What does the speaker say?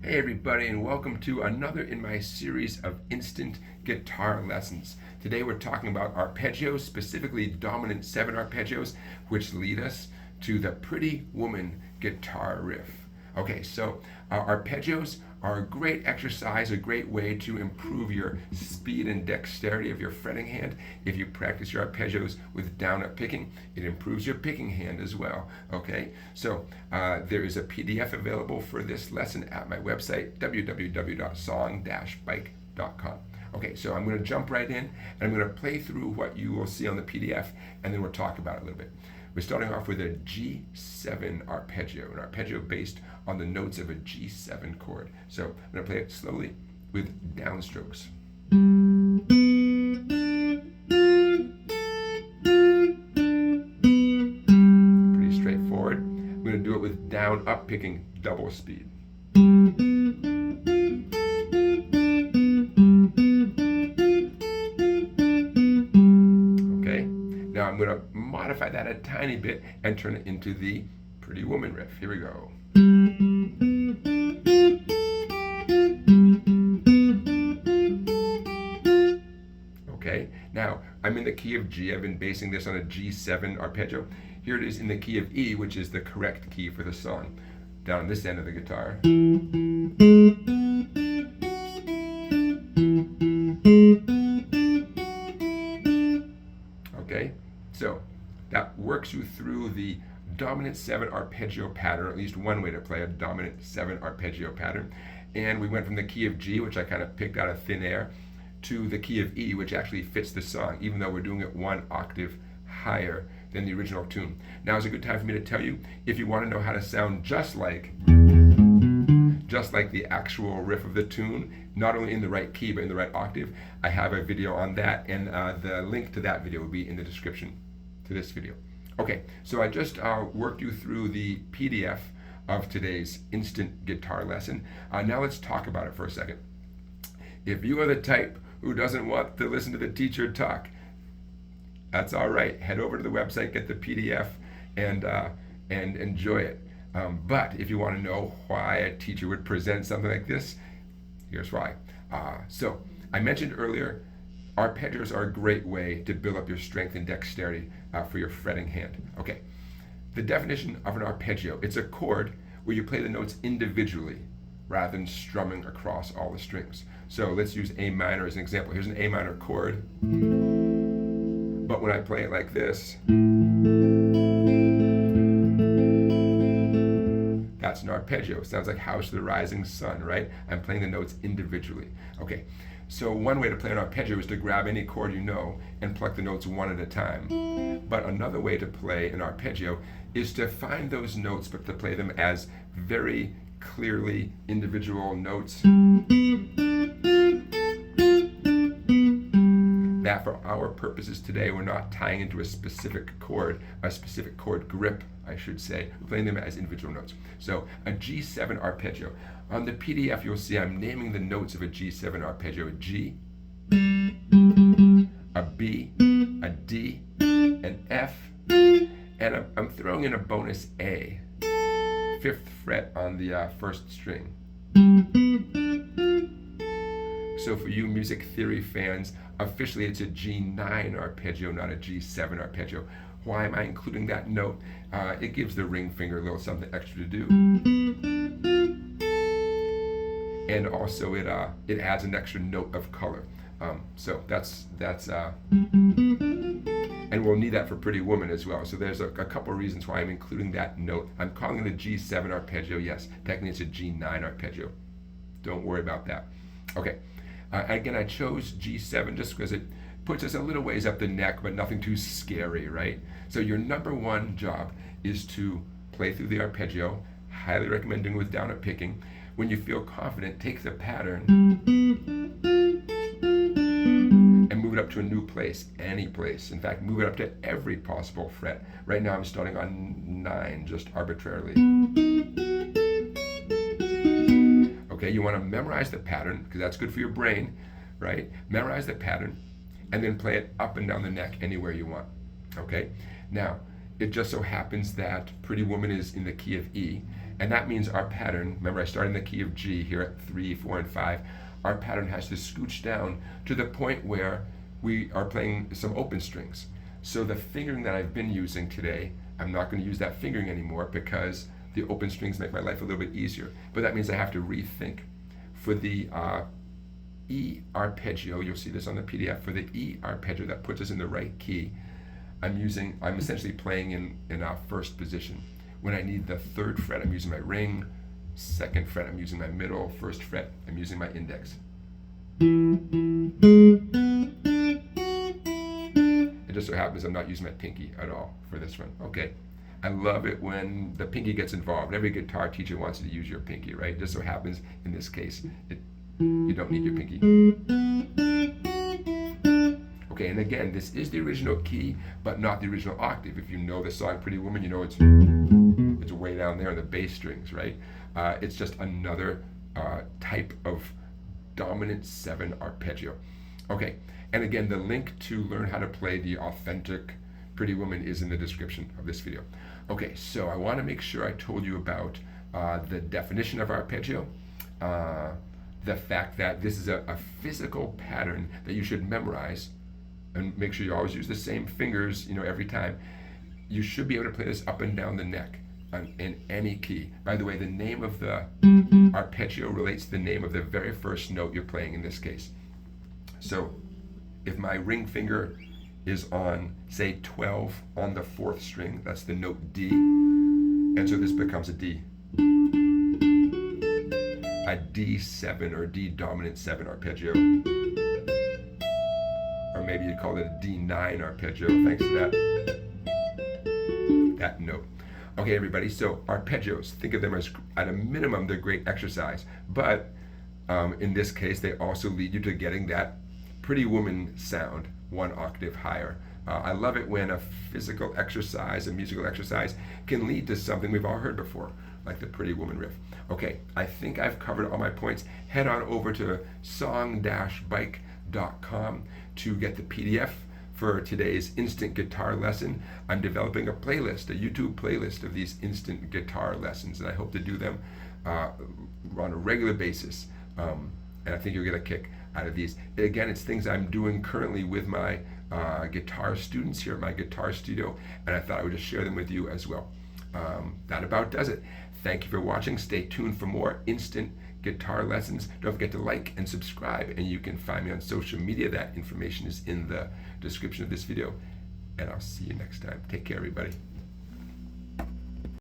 Hey everybody, and welcome to another in my series of instant guitar lessons. Today we're talking about arpeggios, specifically dominant 7 arpeggios, which lead us to the Pretty Woman guitar riff. Okay, so arpeggios are a great exercise, a great way to improve your speed and dexterity of your fretting hand. If you practice your arpeggios with down-up picking, it improves your picking hand as well. Okay, so there is a PDF available for this lesson at my website, www.song-bike.com. Okay, so I'm going to jump right in and I'm going to play through what you will see on the PDF, and then we'll talk about it a little bit. We're starting off with a G7 arpeggio, an arpeggio based on the notes of a G7 chord. So I'm going to play it slowly with downstrokes. Pretty straightforward. I'm going to do it with down-up picking, double speed. Now I'm going to modify that a tiny bit and turn it into the Pretty Woman riff. Here we go. Okay, now I'm in the key of G. I've been basing this on a G7 arpeggio. Here it is in the key of E, which is the correct key for the song, down on this end of the guitar. Okay, so that works you through the dominant 7 arpeggio pattern, or at least one way to play a dominant 7 arpeggio pattern. And we went from the key of G, which I kind of picked out of thin air, to the key of E, which actually fits the song, even though we're doing it 1 octave higher than the original tune. Now is a good time for me to tell you, if you want to know how to sound just like the actual riff of the tune, not only in the right key but in the right octave, I have a video on that, and the link to that video will be in the description to this video. Okay, so I just worked you through the PDF of today's instant guitar lesson. Now let's talk about it for a second. If you are the type who doesn't want to listen to the teacher talk, that's all right. Head over to the website, get the PDF, and enjoy it. But if you want to know why a teacher would present something like this, here's why. So I mentioned earlier, arpeggios are a great way to build up your strength and dexterity for your fretting hand. Okay, the definition of an arpeggio, it's a chord where you play the notes individually rather than strumming across all the strings. So let's use A minor as an example. Here's an A minor chord, but when I play it like this, that's an arpeggio. It sounds like House of the Rising Sun, right? I'm playing the notes individually. Okay, so one way to play an arpeggio is to grab any chord you know and pluck the notes one at a time. But another way to play an arpeggio is to find those notes, but to play them as very clearly individual notes that for our purposes today, we're not tying into a specific chord grip, I should say. We're playing them as individual notes. So a G7 arpeggio. On the PDF, you'll see I'm naming the notes of a G7 arpeggio: a G, a B, a D, an F, and I'm throwing in a bonus A, 5th fret on the 1st string. So for you music theory fans, officially it's a G9 arpeggio, not a G7 arpeggio. Why am I including that note? It gives the ring finger a little something extra to do. And also it adds an extra note of color. So that's and we'll need that for Pretty Woman as well. So there's a couple of reasons why I'm including that note. I'm calling it a G7 arpeggio. Yes, technically it's a G9 arpeggio. Don't worry about that. Okay. Again, I chose G7 just because it puts us a little ways up the neck, but nothing too scary, right? So your number one job is to play through the arpeggio. Highly recommend doing it with down-up picking. When you feel confident, take the pattern and move it up to a new place, any place. In fact, move it up to every possible fret. Right now I'm starting on 9, just arbitrarily. Okay, you want to memorize the pattern because that's good for your brain, right? Memorize the pattern and then play it up and down the neck anywhere you want. Okay, now it just so happens that Pretty Woman is in the key of E, And that means our pattern, remember I started in the key of G here at 3, 4, and 5, our pattern has to scooch down to the point where we are playing some open strings. So the fingering that I've been using today, I'm not going to use that fingering anymore because the open strings make my life a little bit easier. But that means I have to rethink. For the E arpeggio, you'll see this on the PDF, for the E arpeggio that puts us in the right key, I'm essentially playing in our first position. When I need the 3rd fret, I'm using my ring, 2nd fret, I'm using my middle, 1st fret, I'm using my index. It just so happens I'm not using my pinky at all for this one. Okay. I love it when the pinky gets involved. Every guitar teacher wants you to use your pinky, right? It just so happens in this case, you don't need your pinky. Okay, and again, this is the original key, but not the original octave. If you know the song Pretty Woman, you know it's way down there in the bass strings, right? It's just another type of dominant 7 arpeggio. Okay, and again, the link to learn how to play the authentic Pretty Woman is in the description of this video. Okay, so I want to make sure I told you about the definition of arpeggio, the fact that this is a physical pattern that you should memorize, and make sure you always use the same fingers, every time. You should be able to play this up and down the neck in any key. By the way, the name of the arpeggio relates to the name of the very first note you're playing in this case. So if my ring finger is on, say, 12 on the 4th string, that's the note D, and so this becomes a D. A D7 or D dominant 7 arpeggio. Or maybe you'd call it a D9 arpeggio, thanks to that note. Okay, everybody, so arpeggios, think of them as, at a minimum, they're great exercise, but in this case, they also lead you to getting that Pretty Woman sound 1 octave higher. I love it when a physical exercise, a musical exercise, can lead to something we've all heard before, like the Pretty Woman riff. Okay, I think I've covered all my points. Head on over to song-bike.com to get the PDF for today's instant guitar lesson. I'm developing a playlist, a YouTube playlist of these instant guitar lessons, and I hope to do them on a regular basis. And I think you'll get a kick out of these. Again, it's things I'm doing currently with my guitar students here at my guitar studio, and I thought I would just share them with you as well. That about does it. Thank you for watching. Stay tuned for more instant guitar lessons. Don't forget to like and subscribe, and you can find me on social media. That information is in the description of this video, and I'll see you next time. Take care, everybody.